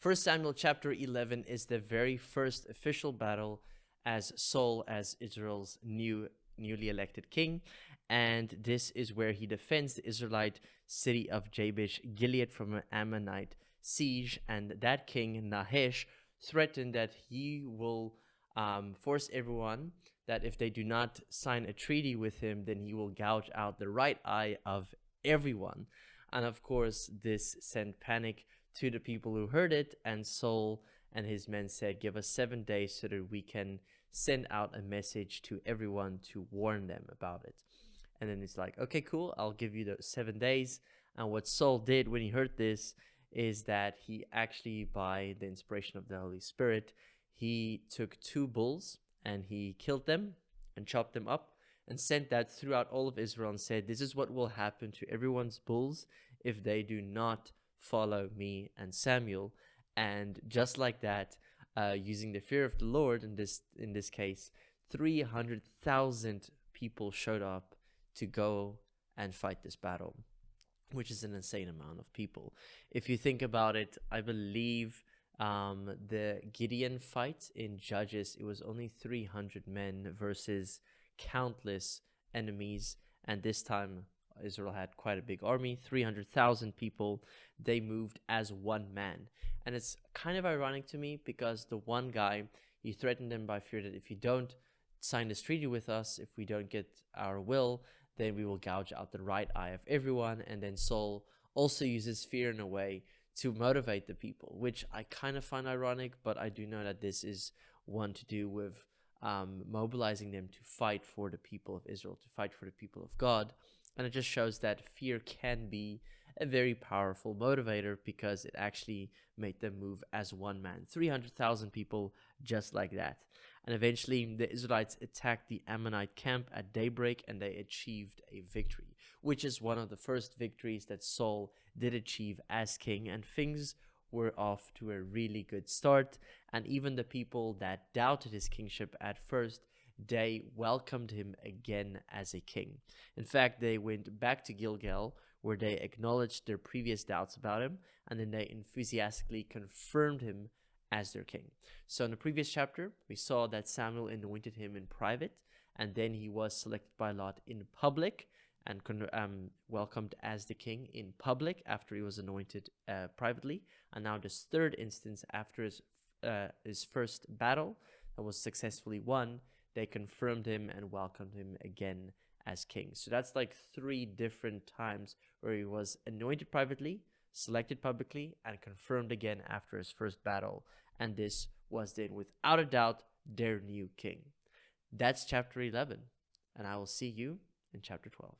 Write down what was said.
1 Samuel chapter 11 is the very first official battle as Saul as Israel's newly elected king, and this is where he defends the Israelite city of Jabesh-gilead from an Ammonite siege, and that king Nahash threatened that he will force everyone that if they do not sign a treaty with him, then he will gouge out the right eye of everyone. And of course, this sent panic to the people who heard it, and Saul and his men said, give us 7 days so that we can send out a message to everyone to warn them about it. And then it's like, okay, cool, I'll give you those 7 days. And what Saul did when he heard this is that he actually, by the inspiration of the Holy Spirit, he took 2 bulls and he killed them and chopped them up and sent that throughout all of Israel and said, this is what will happen to everyone's bulls if they do not follow me and Samuel. And just like that, using the fear of the Lord, in this case, 300,000 people showed up to go and fight this battle, which is an insane amount of people. If you think about it, I believe the Gideon fight in Judges, it was only 300 men versus countless enemies, and this time Israel had quite a big army, 300,000 people. They moved as one man. And it's kind of ironic to me because the one guy, he threatened them by fear that if you don't sign this treaty with us, if we don't get our will, then we will gouge out the right eye of everyone. And then Saul also uses fear in a way to motivate the people, which I kind of find ironic, but I do know that this is one to do with mobilizing them to fight for the people of Israel, to fight for the people of God. And it just shows that fear can be a very powerful motivator because it actually made them move as one man. 300,000 people just like that. And eventually the Israelites attacked the Ammonite camp at daybreak and they achieved a victory, which is one of the first victories that Saul did achieve as king. And things were off to a really good start. And even the people that doubted his kingship at first, they welcomed him again as a king. In fact, they went back to Gilgal, where they acknowledged their previous doubts about him, and then they enthusiastically confirmed him as their king. So in the previous chapter, we saw that Samuel anointed him in private, and then he was selected by lot in public and welcomed as the king in public after he was anointed privately. And now this third instance, after his first battle that was successfully won, they confirmed him and welcomed him again as king. So that's like 3 different times where he was anointed privately, selected publicly, and confirmed again after his first battle. And this was then, without a doubt, their new king. That's chapter 11. And I will see you in chapter 12.